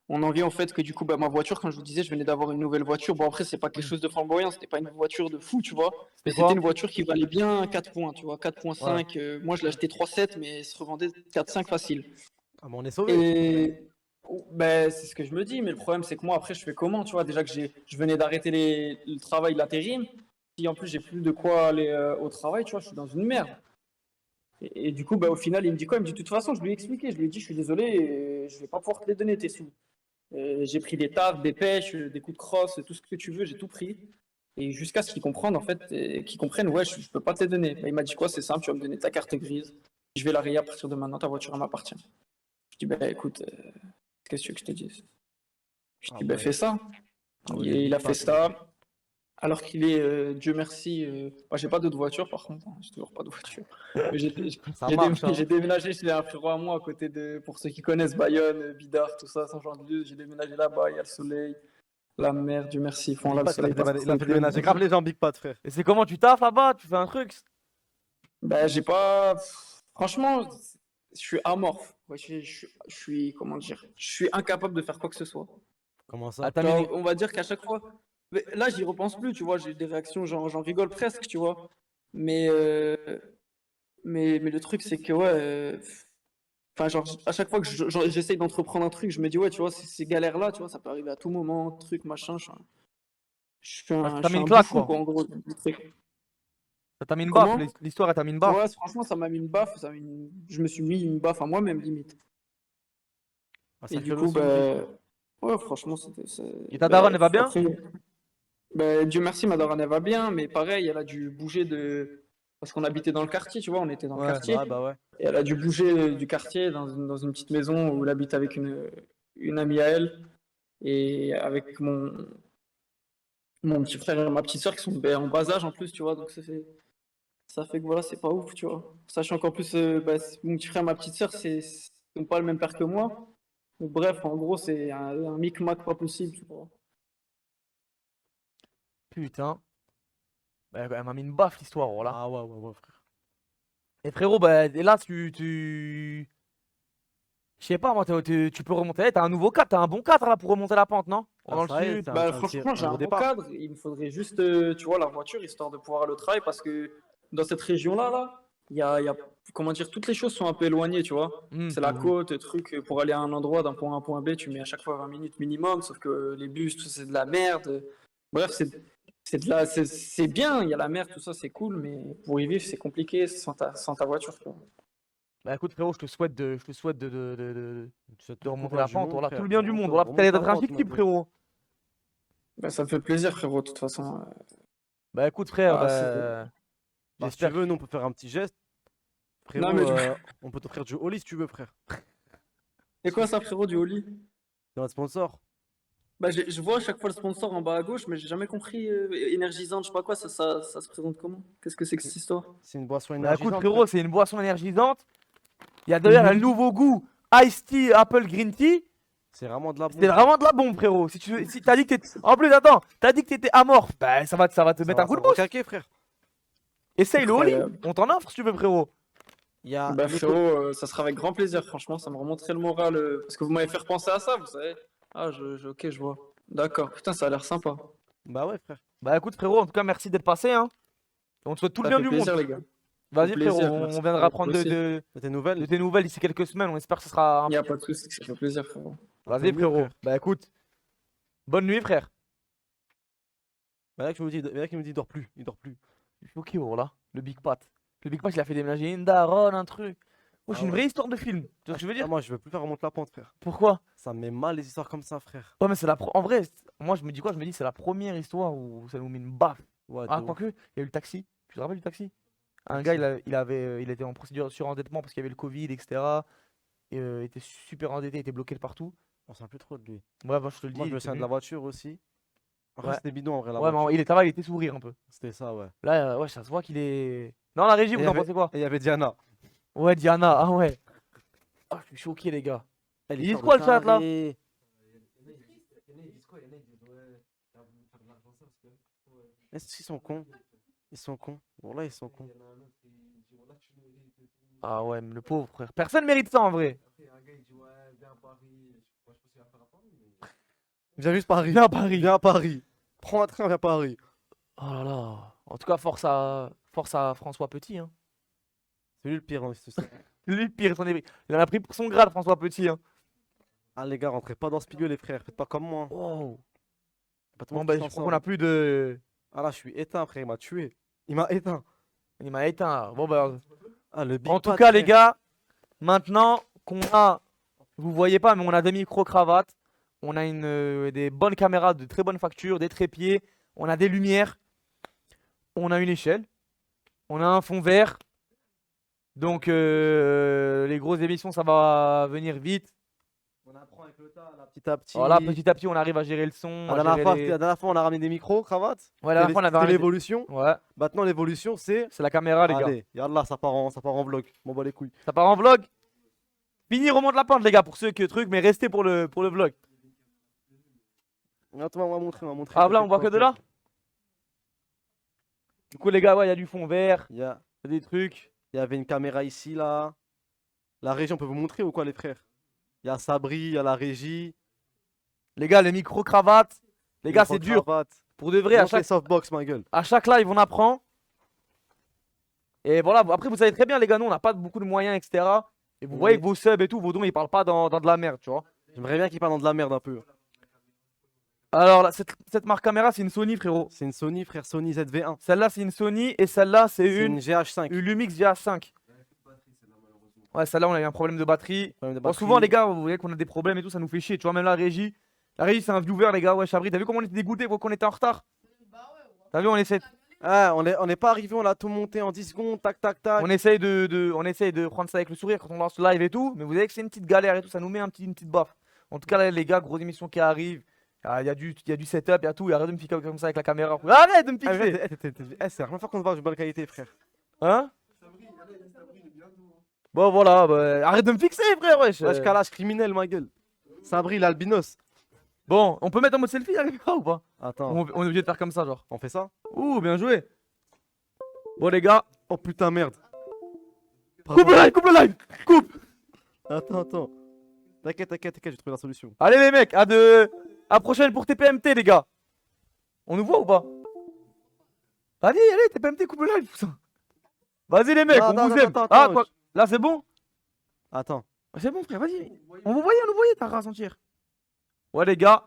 Speaker 3: On en vient au fait que du coup, bah, ma voiture, comme je vous disais, je venais d'avoir une nouvelle voiture. Bon, après, c'est pas quelque chose de flamboyant, c'était pas une voiture de fou, tu vois. Mais
Speaker 2: C'était quoi?
Speaker 3: c'était une voiture qui valait bien 4 points, tu vois,
Speaker 2: Ouais.
Speaker 3: 4,5. Moi, je l'ai acheté 3,7, mais elle se revendait 4,5 facile.
Speaker 1: Ah, mais on est sauvés.
Speaker 3: Et ben, c'est ce que je me dis, mais le problème, c'est que moi, après, je fais comment, tu vois. Déjà que je venais d'arrêter le travail, l'intérim. Si en plus, j'ai plus de quoi aller au travail, tu vois, je suis dans une merde. Et du coup, bah, au final, il me dit quoi? Il me dit, de toute façon, je lui ai expliqué, je lui ai dit, je suis désolé, je vais pas pouvoir te les donner, tes sous. J'ai pris des tafs, des pêches, des coups de crosse, tout ce que tu veux, j'ai tout pris. Et jusqu'à ce qu'ils comprennent, en fait, qu'ils comprennent, ouais, je peux pas te les donner. Bah, il m'a dit quoi? C'est simple, tu vas me donner ta carte grise. Je vais la rayer à partir de maintenant, ta voiture elle m'appartient. Je dis, bah écoute, qu'est-ce que tu veux que je te dise? Je
Speaker 1: Ah
Speaker 3: dis, bah
Speaker 1: ouais.
Speaker 3: fais ça.
Speaker 1: Ah ouais,
Speaker 3: Il a fait
Speaker 1: Big Pat.
Speaker 3: ça. Alors qu'il est, Dieu merci, moi, j'ai pas d'autre voiture par contre, hein, j'ai toujours pas de voiture. Mais
Speaker 1: Ça marche, hein.
Speaker 3: j'ai déménagé chez un frérot à moi à côté de, pour ceux qui connaissent Bayonne, Bidart, tout ça, Saint-Jean-de-Luz, j'ai déménagé là-bas, il y a le soleil, la mer, Dieu merci, ils font
Speaker 1: Big
Speaker 3: là le
Speaker 1: Pat,
Speaker 3: soleil passe par
Speaker 1: il a fait
Speaker 3: Saint-Claude.
Speaker 1: déménager grave les gens, Big Pat, frère.
Speaker 2: Et c'est comment tu taffes là-bas? Tu fais un truc?
Speaker 3: Ben, j'ai pas, franchement, je suis amorphe. Ouais, je suis, comment dire, je suis incapable de faire quoi que ce soit.
Speaker 1: Comment
Speaker 2: Ah,
Speaker 1: ça?
Speaker 2: t'as mis
Speaker 3: Genre, on va dire qu'à chaque fois. Mais là, j'y repense plus, tu vois. J'ai des réactions, j'en rigole presque, tu vois. Mais, mais le truc, c'est que, ouais. Enfin, genre, à chaque fois que j'essaye d'entreprendre un truc, je me dis, ouais, tu vois, ces galères-là, tu vois, ça peut arriver à tout moment, truc, machin.
Speaker 2: t'as
Speaker 3: Je
Speaker 2: mis
Speaker 3: suis
Speaker 2: une
Speaker 3: un
Speaker 2: claque
Speaker 3: bouffon,
Speaker 2: quoi.
Speaker 3: quoi, en gros, du truc.
Speaker 2: Ça t'a mis une baffe.
Speaker 3: Comment?
Speaker 2: L'histoire, elle t'a mis une baffe.
Speaker 3: Ouais, franchement, ça m'a mis une baffe. Je me suis mis une baffe à moi-même, limite.
Speaker 1: Ah,
Speaker 3: Et
Speaker 1: ça
Speaker 3: du
Speaker 1: fait
Speaker 3: coup,
Speaker 1: aussi une vie.
Speaker 3: bah. Ouais, franchement,
Speaker 2: Et ta daronne,
Speaker 3: ben,
Speaker 2: elle va bien?
Speaker 3: après, Dieu merci, ma daronne, elle va bien, mais pareil, elle a dû bouger de. Parce qu'on habitait dans le quartier, tu vois, on était dans le
Speaker 2: Ouais.
Speaker 3: quartier.
Speaker 1: Bah ouais.
Speaker 3: Et elle a dû bouger du quartier dans une petite maison où elle habite avec une amie à elle. Et avec mon petit frère et ma petite soeur qui sont ben, en bas âge en plus, tu vois. Donc ça fait que voilà, c'est pas ouf, tu vois. Sachant qu'en plus, ben, mon petit frère et ma petite soeur, ils n'ont pas le même père que moi. Donc, bref, en gros, c'est un micmac pas possible, tu vois.
Speaker 2: Putain. Bah, elle m'a mis une baffe l'histoire, voilà.
Speaker 1: Ah ouais, ouais, ouais, frère.
Speaker 2: Et frérot, bah, et là, je sais pas, moi, tu peux remonter. T'as un nouveau cadre, t'as un bon cadre là pour remonter la pente, non?
Speaker 1: Ah,
Speaker 2: Dans le
Speaker 1: ça y est,
Speaker 2: sud.
Speaker 3: Bah,
Speaker 1: c'est
Speaker 3: franchement, j'ai
Speaker 1: un
Speaker 3: un
Speaker 1: gros
Speaker 3: bon
Speaker 1: départ.
Speaker 3: cadre. Il me faudrait juste, tu vois, la voiture, histoire de pouvoir aller au travail, parce que dans cette région-là, là, il y a, comment dire, toutes les choses sont un peu éloignées, tu vois. C'est la côte, truc, pour aller à un endroit, d'un point A à un point B, tu mets à chaque fois 20 minutes minimum, sauf que les bus, tout ça, c'est de la merde. Bref, c'est bien, il y a la mer, tout ça, c'est cool, mais pour y vivre, c'est compliqué sans ta voiture, tu vois.
Speaker 2: Bah écoute frérot, je te souhaite
Speaker 1: Tu sais,
Speaker 2: de
Speaker 1: tout le
Speaker 2: remonter
Speaker 1: courage
Speaker 2: la
Speaker 1: du
Speaker 2: pente,
Speaker 1: monde,
Speaker 2: voilà, tout
Speaker 1: frère.
Speaker 2: le bien du monde, voilà,
Speaker 1: Remonte
Speaker 2: t'allais
Speaker 1: la
Speaker 2: être un
Speaker 1: pente,
Speaker 2: chic type
Speaker 1: Mado.
Speaker 2: frérot.
Speaker 3: Bah, ça me fait plaisir, frérot, de toute façon.
Speaker 2: Bah écoute frère,
Speaker 3: Ah,
Speaker 2: bah,
Speaker 1: Bah, si tu
Speaker 2: j'espère
Speaker 1: veux, nous, on peut faire un petit geste.
Speaker 3: Non,
Speaker 1: Frérot,
Speaker 3: mais du coup,
Speaker 1: on peut t'offrir du Oli si tu veux, frère.
Speaker 3: c'est quoi ça, frérot, du Oli?
Speaker 1: C'est un sponsor.
Speaker 3: Bah, je vois à chaque fois le sponsor en bas à gauche, mais j'ai jamais compris. Énergisante, je sais pas quoi, ça se présente comment? Qu'est-ce que c'est que cette histoire?
Speaker 1: C'est une boisson
Speaker 2: Bah écoute,
Speaker 1: énergisante,
Speaker 2: frérot,
Speaker 1: frère.
Speaker 2: c'est une boisson énergisante. Il y a d'ailleurs un nouveau goût Ice Tea Apple Green Tea.
Speaker 1: C'est vraiment de la
Speaker 2: C'était
Speaker 1: bombe.
Speaker 2: vraiment de la bombe, frérot. Si t'as dit que t'étais. En plus, attends, t'as dit que t'étais amorphe. Bah, ça va te mettre un coup de
Speaker 1: ça va
Speaker 2: boost.
Speaker 1: requinquer, frère.
Speaker 2: Essaye le Oli.
Speaker 3: Incroyable.
Speaker 2: On t'en offre si tu veux, frérot.
Speaker 1: Il y a
Speaker 3: Bah,
Speaker 1: l'éco-
Speaker 3: frérot, ça sera avec grand plaisir, franchement, ça me remonterait le moral. Parce que vous m'avez fait repenser à ça, vous savez. Ah, ok, je vois. D'accord, putain, ça a l'air sympa.
Speaker 1: Bah ouais, frère.
Speaker 2: Bah, écoute, frérot, en tout cas, merci d'être passé. Hein. On te souhaite tout le
Speaker 3: Ça
Speaker 2: bien
Speaker 3: fait
Speaker 2: du monde.
Speaker 3: plaisir, les gars.
Speaker 2: Vas-y,
Speaker 3: Au plaisir,
Speaker 2: frérot,
Speaker 3: merci,
Speaker 2: on viendra
Speaker 3: frérot,
Speaker 2: prendre
Speaker 3: toi aussi.
Speaker 2: de
Speaker 1: Tes nouvelles?
Speaker 2: tes nouvelles d'ici quelques semaines. On espère que ce sera un.
Speaker 3: Y a pas de soucis, ça fait plaisir, frérot.
Speaker 2: Vas-y,
Speaker 1: Tant mieux,
Speaker 2: frérot.
Speaker 1: frère.
Speaker 2: Bah, écoute. Bonne nuit, frère.
Speaker 1: Bah là, il me dit, il dort plus. Il dort plus.
Speaker 2: Il fait ok, oh là. Le Big Pat. Le Big Pat, il a fait déménager une daronne, un truc. Oh,
Speaker 1: Ah
Speaker 2: c'est une
Speaker 1: ouais.
Speaker 2: vraie histoire de film. Tu vois ce que je veux
Speaker 1: Ah,
Speaker 2: dire?
Speaker 1: moi, je veux plus faire remonter la pente, frère.
Speaker 2: Pourquoi?
Speaker 1: Ça me met mal les histoires comme ça, frère.
Speaker 2: Ouais, mais c'est en vrai, moi, je me dis quoi? Je me dis, c'est la première histoire où ça nous met une baffe.
Speaker 1: Ouais,
Speaker 2: Ah,
Speaker 1: de ouf.
Speaker 2: quoique, il y a eu le taxi. Tu te rappelles du taxi? Un
Speaker 1: Taxi.
Speaker 2: gars, il était en procédure de surendettement parce qu'il y avait le Covid, etc. Et, il était super endetté, il était bloqué de partout.
Speaker 1: On sait plus trop de lui.
Speaker 2: Ouais, moi, je te le dis.
Speaker 1: Moi, je
Speaker 2: il
Speaker 1: me
Speaker 2: était
Speaker 1: souviens de
Speaker 2: nul.
Speaker 1: la voiture aussi. Après,
Speaker 2: Ouais.
Speaker 1: c'était bidon en vrai, la
Speaker 2: Ouais,
Speaker 1: voiture.
Speaker 2: mais il était là, il était sourire un peu.
Speaker 1: C'était ça, ouais.
Speaker 2: Là, ouais, ça se voit qu'il est. Non, la régie,
Speaker 1: Et
Speaker 2: vous
Speaker 1: il y
Speaker 2: en
Speaker 1: avait-
Speaker 2: pensez quoi?
Speaker 1: Et il y avait Diana.
Speaker 2: Ouais, Diana, ah ouais. Ah, je suis choqué, les gars.
Speaker 1: Elle,
Speaker 2: Ils disent
Speaker 1: histoire
Speaker 2: quoi,
Speaker 1: de
Speaker 2: le chat, là?
Speaker 1: taré. Est-ce qu'ils sont cons? Ils sont cons. Bon, là, ils sont cons.
Speaker 2: Ah ouais, mais le pauvre frère. Personne mérite ça en vrai.
Speaker 1: Viens juste Paris.
Speaker 2: Viens à Paris.
Speaker 1: Viens à Paris. Prends un train, viens à Paris.
Speaker 2: Oh là là. En tout cas, force à François Petit. Hein.
Speaker 1: C'est lui le pire dans cette histoire.
Speaker 2: Lui, le pire, il en a pris pour son grade, François Petit. Hein.
Speaker 1: Ah, les gars, rentrez pas dans ce milieu, les frères. Faites pas comme moi. Hein.
Speaker 2: Wow.
Speaker 1: Pas tout le
Speaker 2: Bon,
Speaker 1: monde
Speaker 2: bah,
Speaker 1: qui
Speaker 2: je
Speaker 1: s'en
Speaker 2: crois
Speaker 1: sort.
Speaker 2: qu'on a plus de.
Speaker 1: Ah là, je suis éteint, frère. Il m'a tué. Il m'a éteint.
Speaker 2: Il m'a éteint. Bon, bah.
Speaker 1: Ah, le Big
Speaker 2: En tout
Speaker 1: Pat,
Speaker 2: cas, les
Speaker 1: frère.
Speaker 2: gars, maintenant qu'on a. Vous voyez pas, mais on a des micro-cravates. On a des bonnes caméras de très bonne facture, des trépieds. On a des lumières. On a une échelle. On a un fond vert. Donc, les grosses émissions, ça va venir vite.
Speaker 1: On apprend avec le tas, là, petit à petit.
Speaker 2: Voilà, petit à petit, on arrive à gérer le son.
Speaker 1: La
Speaker 2: à
Speaker 1: dernière,
Speaker 2: gérer
Speaker 1: fois,
Speaker 2: les-
Speaker 1: la dernière fois, on a ramené des micros, cravates.
Speaker 2: Ouais, la dernière fois, on avait
Speaker 1: C'était
Speaker 2: ramené des-
Speaker 1: l'évolution.
Speaker 2: Ouais,
Speaker 1: Maintenant, l'évolution, c'est.
Speaker 2: c'est la caméra, les gars.
Speaker 1: Allez, yallah, ça part en vlog. M'en bats les couilles.
Speaker 2: Ça part en vlog. Fini, remonte la pente, les gars, pour ceux qui truc, mais restez pour le vlog.
Speaker 1: Attends, on va montrer, on va montrer.
Speaker 2: Ah, là, on voit que de là. Du coup, les gars, ouais, il y a du fond vert,
Speaker 1: Il y a,
Speaker 2: il y a des trucs.
Speaker 1: il y avait une caméra ici, là. La régie, on peut vous montrer ou quoi, les frères? Il y a Sabri, il y a la régie.
Speaker 2: Les gars, les micro-cravates. Les gars, c'est dur.
Speaker 1: micro-cravates.
Speaker 2: Pour de vrai,
Speaker 1: Montre les softbox, ma gueule.
Speaker 2: à chaque live, on apprend. Et voilà, après, vous savez très bien, les gars, nous, on n'a pas beaucoup de moyens, etc. Et vous
Speaker 1: Oui.
Speaker 2: voyez que vos subs et tout, vos dons, ils parlent pas dans de la merde, tu vois.
Speaker 1: J'aimerais bien qu'ils parlent dans de la merde un peu.
Speaker 2: Alors, là, cette marque caméra, c'est une Sony, frérot.
Speaker 1: C'est une Sony, frère, Sony ZV1.
Speaker 2: Celle-là, c'est une Sony. Et celle-là, c'est
Speaker 1: C'est
Speaker 2: une
Speaker 1: une GH5.
Speaker 2: Lumix GH5. Ouais, celle-là, on a eu un problème de batterie.
Speaker 1: Problème de
Speaker 2: Bon,
Speaker 1: batterie.
Speaker 2: souvent, les gars, vous voyez qu'on a des problèmes et tout, ça nous fait chier. Tu vois, même la régie. La régie, c'est un viewer, les gars. Ouais, Chabri, t'as vu comment on était dégoûtés qu'on était en retard? T'as vu, on essaie,
Speaker 1: Ah, on n'est pas arrivé, on a tout monté en 10 secondes, tac, tac, tac.
Speaker 2: on essaye on essaye de prendre ça avec le sourire quand on lance le live et tout. Mais vous savez que c'est une petite galère et tout, ça nous met une petite baffe. En tout cas, là, les gars, grosse émission qui arrive. Il y a du setup, il y a tout. Arrête de me piquer comme ça avec la caméra. Arrête de me
Speaker 1: Ah,
Speaker 2: piquer.
Speaker 1: c'est la première fois qu'on te voit, j'ai bonne qualité, frère.
Speaker 2: Hein? Bon, voilà. Bah, arrête de me fixer, frère, wesh.
Speaker 1: Wesh, calage criminel, ma gueule. Sabri, l'albinos.
Speaker 2: Bon, on peut mettre en mode selfie la caméra ou pas?
Speaker 1: Attends,
Speaker 2: On est obligé de faire comme ça, genre.
Speaker 1: on fait ça?
Speaker 2: Ouh, bien joué. Bon, les gars,
Speaker 1: Oh putain, merde.
Speaker 2: coupe le live, coupe le live. Coupe.
Speaker 1: Attends. T'inquiète, j'ai trouvé la solution.
Speaker 2: Allez, les mecs, à prochaine pour TPMT, les gars. On nous voit ou pas? Allez, TPMT, coupe le live, putain. Vas-y, les mecs,
Speaker 1: Non,
Speaker 2: on
Speaker 1: non,
Speaker 2: vous
Speaker 1: non,
Speaker 2: aime.
Speaker 1: attends,
Speaker 2: Ah,
Speaker 1: attends,
Speaker 2: quoi? Là, c'est bon?
Speaker 1: Attends.
Speaker 2: C'est bon, frère, vas-y. On vous voyait, t'as race entière. Ouais, les gars.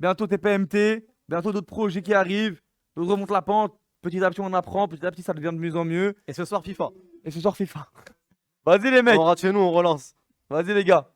Speaker 2: Bientôt TPMT. Bientôt d'autres projets qui arrivent. D'autres remontent la pente. Petit à petit, on apprend. Petit à petit, ça devient de mieux en mieux.
Speaker 1: Et ce soir, FIFA.
Speaker 2: Et ce soir, FIFA. Vas-y, les mecs.
Speaker 1: On rentre chez nous, on relance.
Speaker 2: Vas-y, les gars.